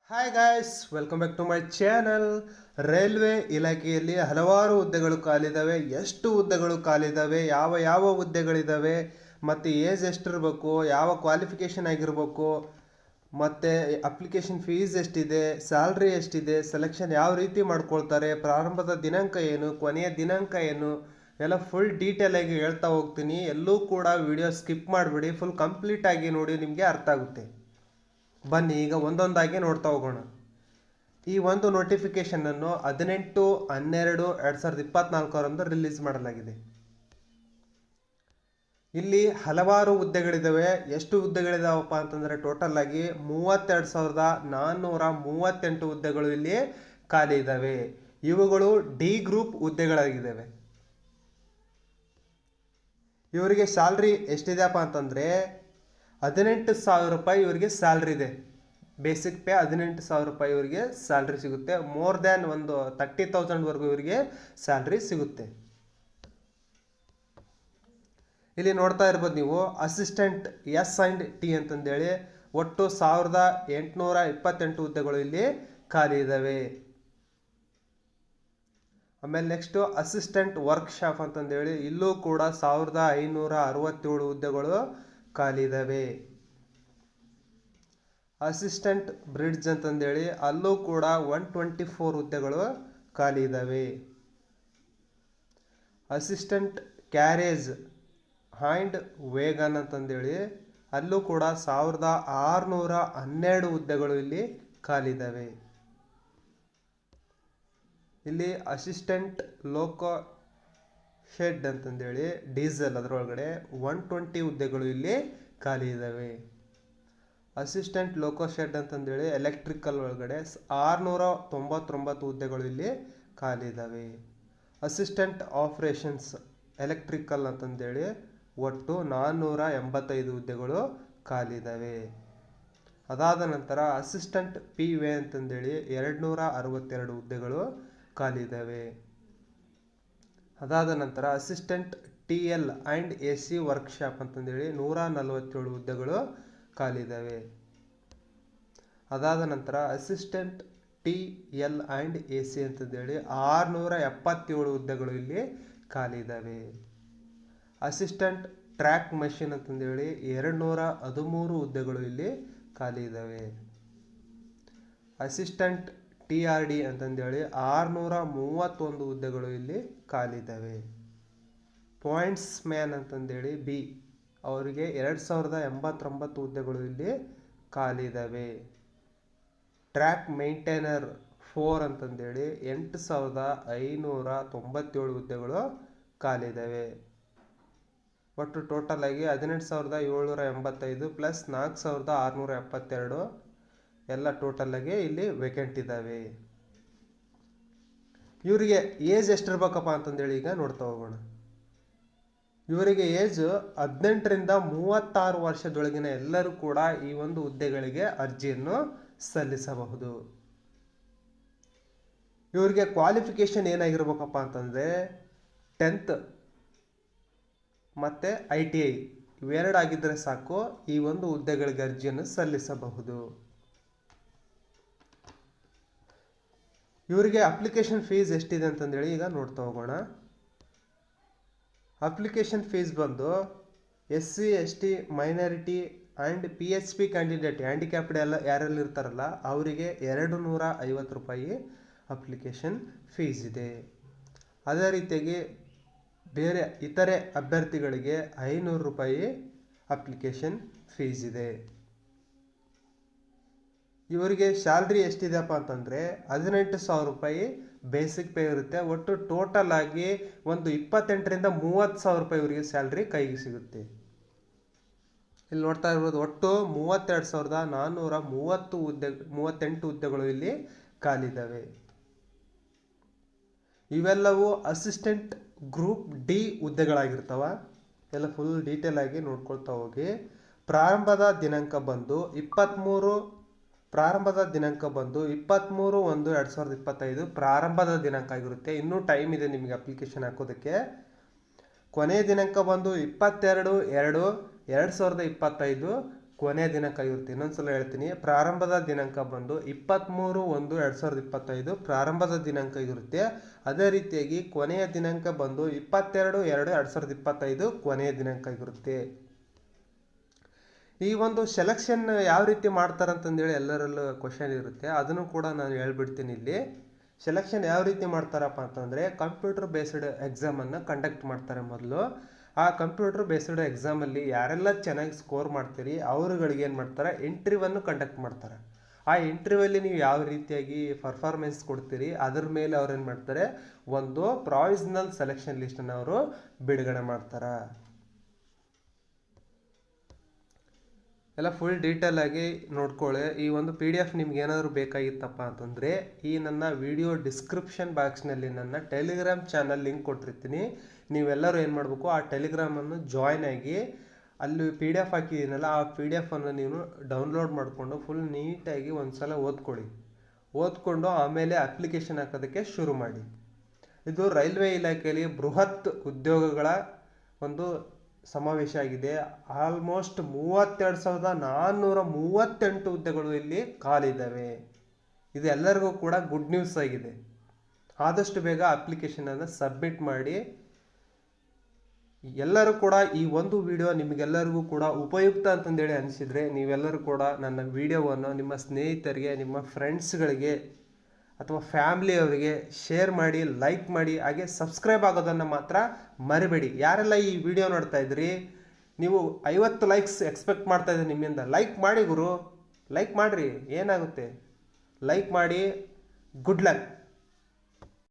Hi guys, welcome back to my channel. Railway ಇಲಾಖೆಯಲ್ಲಿ ಹಲವಾರು ಹುದ್ದೆಗಳು ಖಾಲಿದ್ದಾವೆ. ಎಷ್ಟು ಹುದ್ದೆಗಳು ಖಾಲಿದ್ದಾವೆ, ಯಾವ ಯಾವ ಹುದ್ದೆಗಳಿದ್ದಾವೆ, ಮತ್ತು ಏಜ್ ಎಷ್ಟಿರಬೇಕು, ಯಾವ ಕ್ವಾಲಿಫಿಕೇಷನ್ ಆಗಿರಬೇಕು, ಮತ್ತು ಅಪ್ಲಿಕೇಶನ್ ಫೀಸ್ ಎಷ್ಟಿದೆ, ಸ್ಯಾಲ್ರಿ ಎಷ್ಟಿದೆ, ಸೆಲೆಕ್ಷನ್ ಯಾವ ರೀತಿ ಮಾಡ್ಕೊಳ್ತಾರೆ, ಪ್ರಾರಂಭದ ದಿನಾಂಕ ಏನು, ಕೊನೆಯ ದಿನಾಂಕ ಏನು, ಎಲ್ಲ ಫುಲ್ ಡೀಟೇಲಾಗಿ ಹೇಳ್ತಾ ಹೋಗ್ತೀನಿ. ಎಲ್ಲೂ ಕೂಡ ವಿಡಿಯೋ ಸ್ಕಿಪ್ ಮಾಡಿಬಿಡಿ, ಫುಲ್ ಕಂಪ್ಲೀಟಾಗಿ ನೋಡಿ, ನಿಮಗೆ ಅರ್ಥ ಆಗುತ್ತೆ. ಬನ್ನಿ ಈಗ ಒಂದೊಂದಾಗಿ ನೋಡ್ತಾ ಹೋಗೋಣ. ಈ ಒಂದು ನೋಟಿಫಿಕೇಶನನ್ನು 18/12/2024 ರಿಲೀಸ್ ಮಾಡಲಾಗಿದೆ. ಇಲ್ಲಿ ಹಲವಾರು ಹುದ್ದೆಗಳಿದ್ದಾವೆ. ಎಷ್ಟು ಹುದ್ದೆಗಳಿದಾವಪ್ಪ ಅಂತಂದರೆ ಟೋಟಲ್ ಆಗಿ 32,438 ಹುದ್ದೆಗಳು ಇಲ್ಲಿ ಖಾಲಿ ಇದ್ದಾವೆ. ಇವುಗಳು ಡಿ ಗ್ರೂಪ್ ಹುದ್ದೆಗಳಾಗಿದ್ದಾವೆ. ಇವರಿಗೆ ಸ್ಯಾಲ್ರಿ ಎಷ್ಟಿದೆಯಪ್ಪ ಅಂತಂದರೆ 18,000 ರೂಪಾಯಿ ಇವರಿಗೆ ಸ್ಯಾಲ್ರಿ ಇದೆ. ಬೇಸಿಕ್ ಪೇ 18,000 ರೂಪಾಯಿ ಇವರಿಗೆ ಸ್ಯಾಲ್ರಿ ಸಿಗುತ್ತೆ. ಮೋರ್ ದ್ಯಾನ್ ಒಂದು 30,000ವರೆಗೂ ಇವರಿಗೆ ಸ್ಯಾಲ್ರಿ ಸಿಗುತ್ತೆ. ಇಲ್ಲಿ ನೋಡ್ತಾ ಇರ್ಬೋದು ನೀವು, ಅಸಿಸ್ಟೆಂಟ್ S&T ಅಂತಂದೇಳಿ ಒಟ್ಟು 1,828 ಹುದ್ದೆಗಳು ಇಲ್ಲಿ ಖಾಲಿ ಇದ್ದಾವೆ. ಆಮೇಲೆ ನೆಕ್ಸ್ಟು ಅಸಿಸ್ಟೆಂಟ್ ವರ್ಕ್ಶಾಪ್ ಅಂತಂದೇಳಿ ಇಲ್ಲೂ ಕೂಡ 1,567 ಹುದ್ದೆಗಳು ಖಾಲಿ ಇದ್ದಾವೆ. ಅಸಿಸ್ಟೆಂಟ್ ಬ್ರಿಡ್ಜ್ ಅಂತಂದೇಳಿ ಅಲ್ಲೂ ಕೂಡ 124 ಹುದ್ದೆಗಳು ಖಾಲಿ ಇದ್ದಾವೆ. ಅಸಿಸ್ಟೆಂಟ್ ಕ್ಯಾರೇಜ್ ಹ್ಯಾಂಡ್ ವೇಗನ್ ಅಂತಂದೇಳಿ ಅಲ್ಲೂ ಕೂಡ 1,612 ಹುದ್ದೆಗಳು ಇಲ್ಲಿ ಖಾಲಿ ಇದ್ದಾವೆ. ಇಲ್ಲಿ ಅಸಿಸ್ಟೆಂಟ್ ಲೋಕೋ ಶೆಡ್ ಅಂತಂದೇಳಿ ಡೀಸೆಲ್ ಅದರೊಳಗಡೆ 120 ಹುದ್ದೆಗಳು ಇಲ್ಲಿ ಖಾಲಿ ಇದ್ದಾವೆ. ಅಸಿಸ್ಟೆಂಟ್ ಲೋಕೋ ಶೆಡ್ ಅಂತಂದೇಳಿ ಎಲೆಕ್ಟ್ರಿಕಲ್ ಒಳಗಡೆ 699 ಹುದ್ದೆಗಳು ಇಲ್ಲಿ ಖಾಲಿ ಇದ್ದಾವೆ. ಅಸಿಸ್ಟೆಂಟ್ ಆಪರೇಷನ್ಸ್ ಎಲೆಕ್ಟ್ರಿಕಲ್ ಅಂತಂದೇಳಿ ಒಟ್ಟು 485 ಹುದ್ದೆಗಳು ಖಾಲಿ ಇದ್ದಾವೆ. ಅದಾದ ನಂತರ ಅಸಿಸ್ಟೆಂಟ್ PV ಅಂತಂದೇಳಿ 262 ಹುದ್ದೆಗಳು ಖಾಲಿ ಇದ್ದಾವೆ. ಅದಾದ ನಂತರ assistant TL and AC workshop ಅಂತಂದೇಳಿ 147 ಹುದ್ದೆಗಳು ಖಾಲಿ ಇದ್ದಾವೆ. ಅದಾದ ನಂತರ ಅಸಿಸ್ಟೆಂಟ್ TL ಆ್ಯಂಡ್ AC ಅಂತಂದೇಳಿ 677 ಹುದ್ದೆಗಳು ಇಲ್ಲಿ ಖಾಲಿ ಇದ್ದಾವೆ. ಅಸಿಸ್ಟೆಂಟ್ ಟ್ರ್ಯಾಕ್ ಮಷಿನ್ ಅಂತಂದೇಳಿ 213 ಹುದ್ದೆಗಳು ಇಲ್ಲಿ ಖಾಲಿ ಇದ್ದಾವೆ. ಅಸಿಸ್ಟೆಂಟ್ TRD ಅಂತಂದೇಳಿ 631 ಹುದ್ದೆಗಳು ಇಲ್ಲಿ ಖಾಲಿ ಇದ್ದಾವೆ. ಪಾಯಿಂಟ್ಸ್ ಮ್ಯಾನ್ ಅಂತಂದೇಳಿ B ಅವರಿಗೆ 2,089 ಹುದ್ದೆಗಳು ಇಲ್ಲಿ ಖಾಲಿ ಇದ್ದಾವೆ. ಟ್ರ್ಯಾಕ್ ಮೇಂಟೈನರ್ 4 ಅಂತಂದೇಳಿ 8,597 ಹುದ್ದೆಗಳು ಖಾಲಿ ಇದ್ದಾವೆ. ಒಟ್ಟು ಟೋಟಲ್ ಆಗಿ 18,785 ಪ್ಲಸ್ 4,672 ಎಲ್ಲ ಟೋಟಲ್ ಆಗಿ ಇಲ್ಲಿ ವೇಕೆಂಟ್ ಇದ್ದಾವೆ. ಇವರಿಗೆ ಏಜ್ ಎಷ್ಟಿರ್ಬೇಕಪ್ಪ ಅಂತಂದೇಳಿ ಈಗ ನೋಡ್ತಾ ಹೋಗೋಣ. ಇವರಿಗೆ ಏಜ್ 18ರಿಂದ 36 ವರ್ಷದೊಳಗಿನ ಎಲ್ಲರೂ ಕೂಡ ಈ ಒಂದು ಹುದ್ದೆಗಳಿಗೆ ಅರ್ಜಿಯನ್ನು ಸಲ್ಲಿಸಬಹುದು. ಇವರಿಗೆ ಕ್ವಾಲಿಫಿಕೇಶನ್ ಏನಾಗಿರ್ಬೇಕಪ್ಪ ಅಂತಂದರೆ 10th ಮತ್ತು ITI ಇವೆರಡು ಆಗಿದ್ದರೆ ಸಾಕು ಈ ಒಂದು ಹುದ್ದೆಗಳಿಗೆ ಅರ್ಜಿಯನ್ನು ಸಲ್ಲಿಸಬಹುದು. ಇವರಿಗೆ ಅಪ್ಲಿಕೇಶನ್ ಫೀಸ್ ಎಷ್ಟಿದೆ ಅಂತಂದೇಳಿ ಈಗ ನೋಡ್ತಾ ಹೋಗೋಣ. ಅಪ್ಲಿಕೇಶನ್ ಫೀಸ್ ಬಂದು SC ST minority and PHP candidate handicapped ಎಲ್ಲ ಯಾರೆಲ್ಲ ಇರ್ತಾರಲ್ಲ ಅವರಿಗೆ 250 ರೂಪಾಯಿ ಅಪ್ಲಿಕೇಶನ್ ಫೀಸ್ ಇದೆ. ಅದೇ ರೀತಿಯಾಗಿ ಬೇರೆ ಇತರೆ ಅಭ್ಯರ್ಥಿಗಳಿಗೆ 500 ರೂಪಾಯಿ ಅಪ್ಲಿಕೇಶನ್ ಫೀಸ್ ಇದೆ. ಇವರಿಗೆ ಸ್ಯಾಲ್ರಿ ಎಷ್ಟಿದೆಯಪ್ಪ ಅಂತಂದರೆ 18,000 ರೂಪಾಯಿ ಬೇಸಿಕ್ ಪೇ ಇರುತ್ತೆ. ಒಟ್ಟು ಟೋಟಲ್ ಆಗಿ ಒಂದು 28ರಿಂದ 30,000 ರೂಪಾಯಿ ಇವರಿಗೆ ಸ್ಯಾಲ್ರಿ ಕೈಗೆ ಸಿಗುತ್ತೆ. ಇಲ್ಲಿ ನೋಡ್ತಾ ಇರ್ಬೋದು, ಒಟ್ಟು 32,438 ಹುದ್ದೆಗಳು ಇಲ್ಲಿ ಖಾಲಿ ಇದ್ದಾವೆ. ಇವೆಲ್ಲವೂ ಅಸಿಸ್ಟೆಂಟ್ ಗ್ರೂಪ್ D ಹುದ್ದೆಗಳಾಗಿರ್ತಾವ. ಎಲ್ಲ ಫುಲ್ ಡೀಟೇಲ್ ಆಗಿ ನೋಡ್ಕೊಳ್ತಾ ಹೋಗಿ. ಪ್ರಾರಂಭದ ದಿನಾಂಕ ಬಂದು 23/1/2025 ಪ್ರಾರಂಭದ ದಿನಾಂಕ ಆಗಿರುತ್ತೆ. ಇನ್ನೂ ಟೈಮ್ ಇದೆ ನಿಮಗೆ ಅಪ್ಲಿಕೇಶನ್ ಹಾಕೋದಕ್ಕೆ. ಕೊನೆಯ ದಿನಾಂಕ ಬಂದು 22/2/2025 ಕೊನೆಯ ದಿನಾಂಕ ಆಗಿರುತ್ತೆ. ಇನ್ನೊಂದ್ಸಲ ಹೇಳ್ತೀನಿ, ಪ್ರಾರಂಭದ ದಿನಾಂಕ ಬಂದು 23/1/2025 ಪ್ರಾರಂಭದ ದಿನಾಂಕ ಇರುತ್ತೆ. ಅದೇ ರೀತಿಯಾಗಿ ಕೊನೆಯ ದಿನಾಂಕ ಬಂದು 22/2/2025 ಕೊನೆಯ ದಿನಾಂಕ ಆಗಿರುತ್ತೆ. ಈ ಒಂದು ಸೆಲೆಕ್ಷನ್ ಯಾವ ರೀತಿ ಮಾಡ್ತಾರಂತಂದೇಳಿ ಎಲ್ಲರಲ್ಲೂ ಕ್ವಶನ್ ಇರುತ್ತೆ, ಅದನ್ನು ಕೂಡ ನಾನು ಹೇಳ್ಬಿಡ್ತೀನಿ ಇಲ್ಲಿ. ಸೆಲೆಕ್ಷನ್ ಯಾವ ರೀತಿ ಮಾಡ್ತಾರಪ್ಪ ಅಂತಂದರೆ, ಕಂಪ್ಯೂಟರ್ ಬೇಸ್ಡ್ ಎಕ್ಸಾಮನ್ನು ಕಂಡಕ್ಟ್ ಮಾಡ್ತಾರೆ ಮೊದಲು. ಆ ಕಂಪ್ಯೂಟರ್ ಬೇಸ್ಡ್ ಎಕ್ಸಾಮಲ್ಲಿ ಯಾರೆಲ್ಲ ಚೆನ್ನಾಗಿ ಸ್ಕೋರ್ ಮಾಡ್ತೀರಿ ಅವರುಗಳಿಗೆ ಏನು ಮಾಡ್ತಾರೆ, ಇಂಟರ್ವ್ಯೂವನ್ನು ಕಂಡಕ್ಟ್ ಮಾಡ್ತಾರೆ. ಆ ಇಂಟರ್ವ್ಯೂಲ್ಲಿ ನೀವು ಯಾವ ರೀತಿಯಾಗಿ ಪರ್ಫಾರ್ಮೆನ್ಸ್ ಕೊಡ್ತೀರಿ ಅದ್ರ ಮೇಲೆ ಅವ್ರು ಏನು ಮಾಡ್ತಾರೆ, ಒಂದು ಪ್ರಾವಿಷನಲ್ ಸೆಲೆಕ್ಷನ್ ಲಿಸ್ಟನ್ನು ಅವರು ಬಿಡುಗಡೆ ಮಾಡ್ತಾರೆ. ಎಲ್ಲ ಫುಲ್ ಡೀಟೇಲ್ ಆಗಿ ನೋಡ್ಕೊಳ್ಳಿ. ಈ ಒಂದು PDF ನಿಮ್ಗೆ ಏನಾದರೂ ಬೇಕಾಗಿತ್ತಪ್ಪ ಅಂತಂದರೆ ಈ ನನ್ನ ವಿಡಿಯೋ ಡಿಸ್ಕ್ರಿಪ್ಷನ್ ಬಾಕ್ಸ್ನಲ್ಲಿ ನನ್ನ ಟೆಲಿಗ್ರಾಮ್ ಚಾನಲ್ ಲಿಂಕ್ ಕೊಟ್ಟಿರ್ತೀನಿ. ನೀವೆಲ್ಲರೂ ಏನು ಮಾಡಬೇಕು, ಆ ಟೆಲಿಗ್ರಾಮನ್ನು ಜಾಯ್ನ್ ಆಗಿ ಅಲ್ಲಿ PDF ಹಾಕಿದ್ದೀನಲ್ಲ ಆ PDF ಅನ್ನು ನೀವು ಡೌನ್ಲೋಡ್ ಮಾಡಿಕೊಂಡು ಫುಲ್ ನೀಟಾಗಿ ಒಂದು ಸಲ ಓದ್ಕೊಂಡು ಆಮೇಲೆ ಅಪ್ಲಿಕೇಶನ್ ಹಾಕೋದಕ್ಕೆ ಶುರು ಮಾಡಿ. ಇದು ರೈಲ್ವೆ ಇಲಾಖೆಯಲ್ಲಿ ಬೃಹತ್ ಉದ್ಯೋಗಗಳ ಒಂದು ಸಮಾವೇಶ ಆಗಿದೆ. ಆಲ್ಮೋಸ್ಟ್ 32,438 ಹುದ್ದೆಗಳು ಇಲ್ಲಿ ಖಾಲಿದ್ದಾವೆ. ಇದು ಎಲ್ಲರಿಗೂ ಕೂಡ ಗುಡ್ ನ್ಯೂಸ್ ಆಗಿದೆ. ಆದಷ್ಟು ಬೇಗ ಅಪ್ಲಿಕೇಶನನ್ನು ಸಬ್ಮಿಟ್ ಮಾಡಿ. ಎಲ್ಲರೂ ಕೂಡ ಈ ಒಂದು ವಿಡಿಯೋ ನಿಮಗೆಲ್ಲರಿಗೂ ಕೂಡ ಉಪಯುಕ್ತ ಅಂತಂದೇಳಿ ಅನಿಸಿದರೆ ನೀವೆಲ್ಲರೂ ಕೂಡ ನನ್ನ ವಿಡಿಯೋವನ್ನು ನಿಮ್ಮ ಸ್ನೇಹಿತರಿಗೆ, ನಿಮ್ಮ ಫ್ರೆಂಡ್ಸ್ಗಳಿಗೆ ಅಥವಾ ಫ್ಯಾಮ್ಲಿಯವರಿಗೆ ಶೇರ್ ಮಾಡಿ, ಲೈಕ್ ಮಾಡಿ, ಹಾಗೆ ಸಬ್ಸ್ಕ್ರೈಬ್ ಆಗೋದನ್ನು ಮಾತ್ರ ಮರಿಬೇಡಿ. ಯಾರೆಲ್ಲ ಈ ವಿಡಿಯೋ ನೋಡ್ತಾ ಇದ್ರಿ, ನೀವು 50 ಲೈಕ್ಸ್ ಎಕ್ಸ್ಪೆಕ್ಟ್ ಮಾಡ್ತಾ ಇದ್ದೀನಿ ನಿಮ್ಮಿಂದ. ಲೈಕ್ ಮಾಡಿ ಗುರು, ಲೈಕ್ ಮಾಡಿರಿ, ಏನಾಗುತ್ತೆ, ಲೈಕ್ ಮಾಡಿ. Good luck.